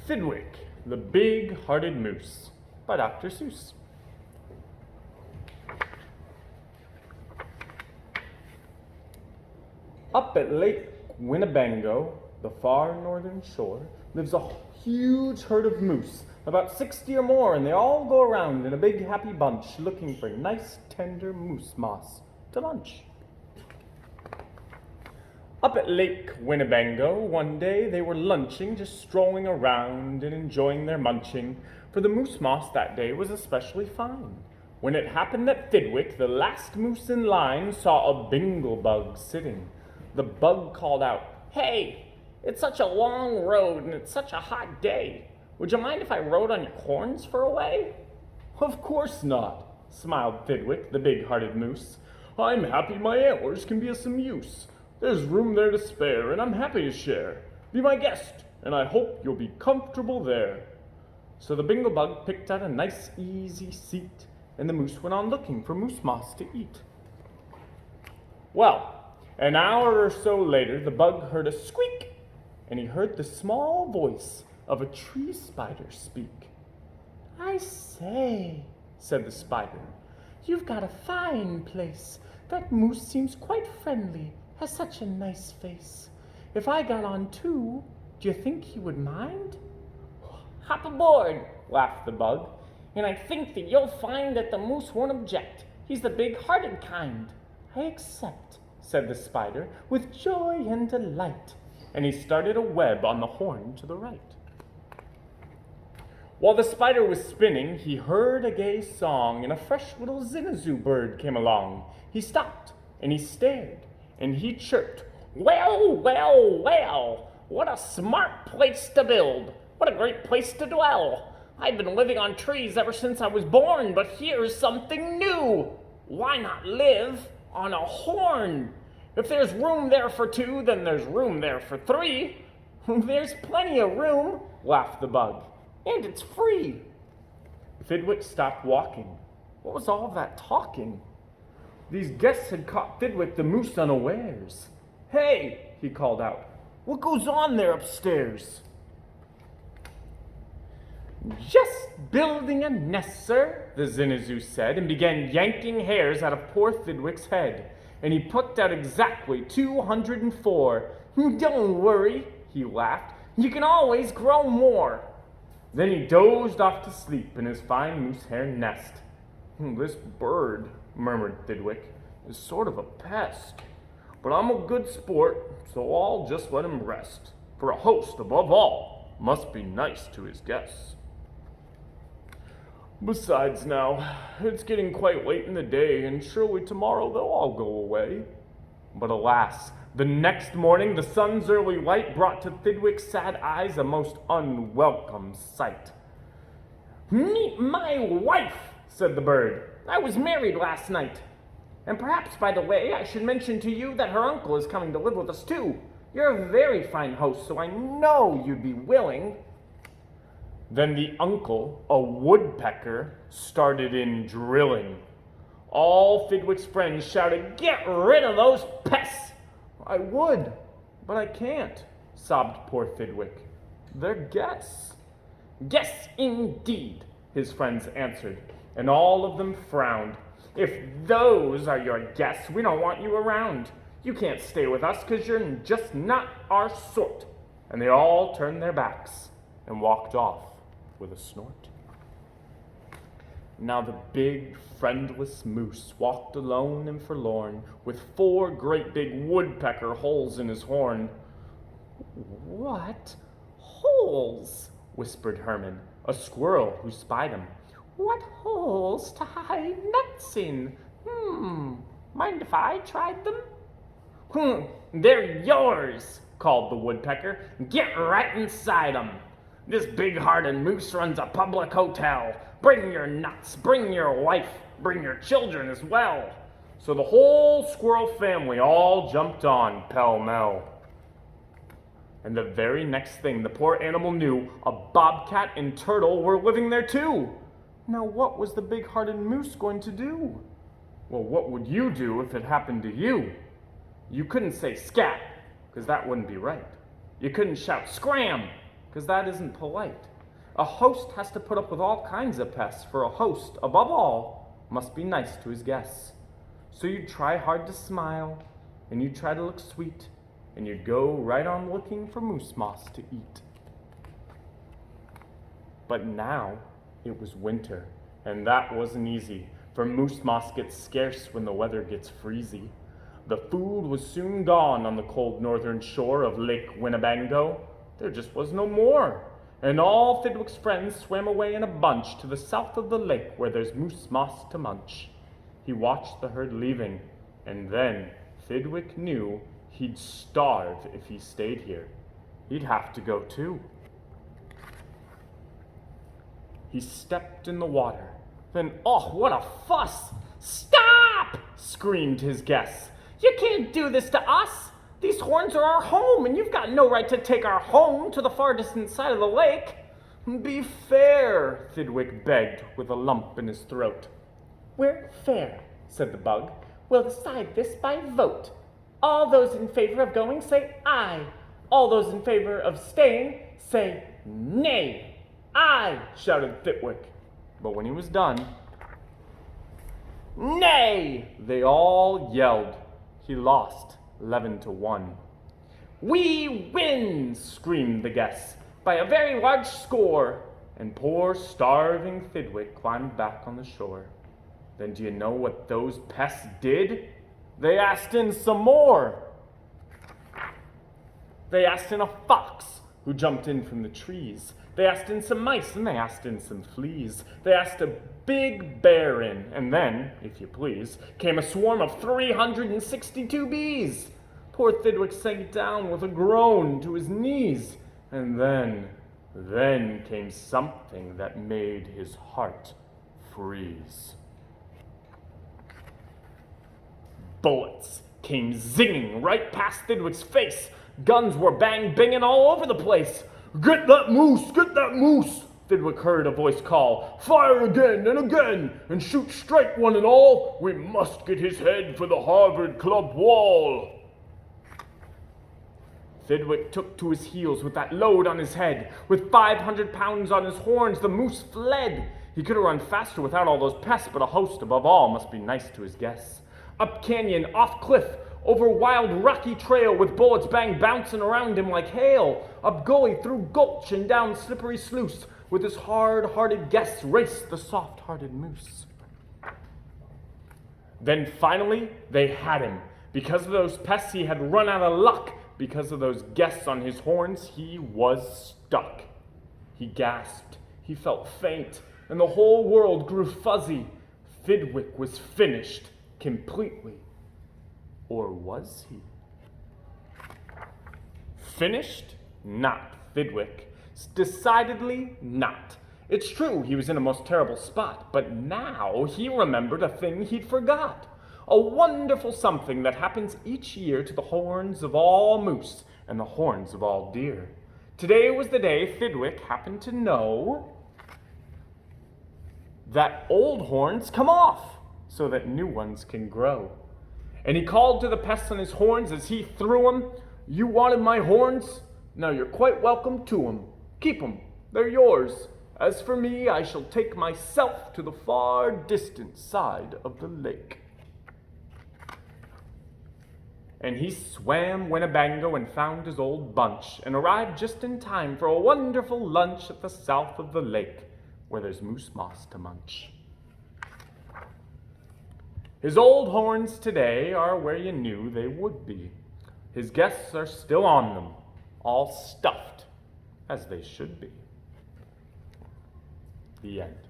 Thidwick, the Big-Hearted Moose, by Dr. Seuss. Up at Lake Winnebago, the far northern shore, lives a huge herd of moose, about 60 or more, and they all go around in a big happy bunch looking for nice tender moose moss to lunch. Up at Lake Winnebago, one day they were lunching, just strolling around and enjoying their munching, for the moose moss that day was especially fine, when it happened that Thidwick, the last moose in line, saw a bingle bug sitting. The bug called out, "Hey, it's such a long road and it's such a hot day. Would you mind if I rode on your horns for a way?" "Of course not," smiled Thidwick, the big-hearted moose. "I'm happy my antlers can be of some use. There's room there to spare, and I'm happy to share. Be my guest, and I hope you'll be comfortable there." So the bingle bug picked out a nice easy seat, and the moose went on looking for moose moss to eat. Well, an hour or so later, the bug heard a squeak, and he heard the small voice of a tree spider speak. "I say," said the spider, "you've got a fine place. That moose seems quite friendly, has such a nice face. If I got on too, do you think he would mind?" "Hop aboard," laughed the bug, "and I think that you'll find that the moose won't object. He's the big-hearted kind." "I accept," said the spider, with joy and delight, and he started a web on the horn to the right. While the spider was spinning, he heard a gay song, and a fresh little zinazoo bird came along. He stopped, and he stared, and he chirped, "Well, well, well, what a smart place to build. What a great place to dwell. I've been living on trees ever since I was born, but here's something new. Why not live on a horn? If there's room there for two, then there's room there for three." "There's plenty of room," laughed the bug, "and it's free." Thidwick stopped walking. What was all that talking? These guests had caught Thidwick the moose unawares. "Hey," he called out, "what goes on there upstairs?" "Just building a nest, sir," the zinazoo said, and began yanking hairs out of poor Thidwick's head. And he plucked out exactly 204. "Don't worry," he laughed, "you can always grow more." Then he dozed off to sleep in his fine moose hair nest. "This bird," murmured Thidwick, "is sort of a pest. But I'm a good sport, so I'll just let him rest. For a host, above all, must be nice to his guests. Besides now, it's getting quite late in the day, and surely tomorrow they'll all go away." But alas, the next morning the sun's early light brought to Thidwick's sad eyes a most unwelcome sight. "Meet my wife," said the bird. "I was married last night. And perhaps, by the way, I should mention to you that her uncle is coming to live with us too. You're a very fine host, so I know you'd be willing." Then the uncle, a woodpecker, started in drilling. All Thidwick's friends shouted, "Get rid of those pests!" "I would, but I can't," sobbed poor Thidwick. "They're guests." "Guests indeed," his friends answered, and all of them frowned. "If those are your guests, we don't want you around. You can't stay with us because you're just not our sort." And they all turned their backs and walked off with a snort. Now the big, friendless moose walked alone and forlorn, with 4 great big woodpecker holes in his horn. "What holes?" whispered Herman, a squirrel who spied him. "What holes to hide nuts in? Mind if I tried them?" "They're yours," called the woodpecker. "Get right inside 'em. This big-hearted moose runs a public hotel. Bring your nuts, bring your wife, bring your children as well." So the whole squirrel family all jumped on pell-mell. And the very next thing the poor animal knew, a bobcat and turtle were living there too. Now what was the big-hearted moose going to do? Well, what would you do if it happened to you? You couldn't say scat, because that wouldn't be right. You couldn't shout scram, because that isn't polite. A host has to put up with all kinds of pests, for a host, above all, must be nice to his guests. So you'd try hard to smile, and you'd try to look sweet, and you'd go right on looking for moose moss to eat. But now it was winter, and that wasn't easy, for moose moss gets scarce when the weather gets freezy. The food was soon gone on the cold northern shore of Lake Winnebago. There just was no more. And all Thidwick's friends swam away in a bunch to the south of the lake where there's moose moss to munch. He watched the herd leaving, and then Thidwick knew he'd starve if he stayed here. He'd have to go too. He stepped in the water. Then, oh, what a fuss! "Stop!" screamed his guests. "You can't do this to us! These horns are our home, and you've got no right to take our home to the far distant side of the lake." "Be fair," Thidwick begged with a lump in his throat. "We're fair," said the bug. "We'll decide this by vote. All those in favor of going say aye. All those in favor of staying say nay." "Aye," shouted Thidwick. But when he was done, "Nay!" they all yelled. He lost 11-1. "We win!" screamed the guests, "by a very large score." And poor starving Thidwick climbed back on the shore. Then do you know what those pests did? They asked in some more. They asked in a fox, who jumped in from the trees. They asked in some mice, and they asked in some fleas. They asked a big bear in, and then, if you please, came a swarm of 362 bees. Poor Thidwick sank down with a groan to his knees, and then came something that made his heart freeze. Bullets came zinging right past Thidwick's face. Guns were bang-banging all over the place. "Get that moose! Get that moose!" Thidwick heard a voice call. "Fire again and again, and shoot straight one and all. We must get his head for the Harvard Club wall." Thidwick took to his heels with that load on his head. With 500 pounds on his horns, the moose fled. He could have run faster without all those pests, but a host above all must be nice to his guests. Up canyon, off cliff, over wild rocky trail, with bullets bouncing around him like hail. Up gully, through gulch, and down slippery sluice, with his hard-hearted guests raced the soft-hearted moose. Then finally, they had him. Because of those pests, he had run out of luck. Because of those guests on his horns, he was stuck. He gasped, he felt faint, and the whole world grew fuzzy. Thidwick was finished completely. Or was he? Finished? Not Thidwick. Decidedly not. It's true he was in a most terrible spot, but now he remembered a thing he'd forgot. A wonderful something that happens each year to the horns of all moose and the horns of all deer. Today was the day Thidwick happened to know that old horns come off so that new ones can grow. And he called to the pests on his horns as he threw 'em. "You wanted my horns? Now you're quite welcome to 'em. Keep 'em, they're yours. As for me, I shall take myself to the far distant side of the lake." And he swam Winnebago and found his old bunch, and arrived just in time for a wonderful lunch at the south of the lake, where there's moose moss to munch. His old horns today are where you knew they would be. His guests are still on them, all stuffed, as they should be. The end.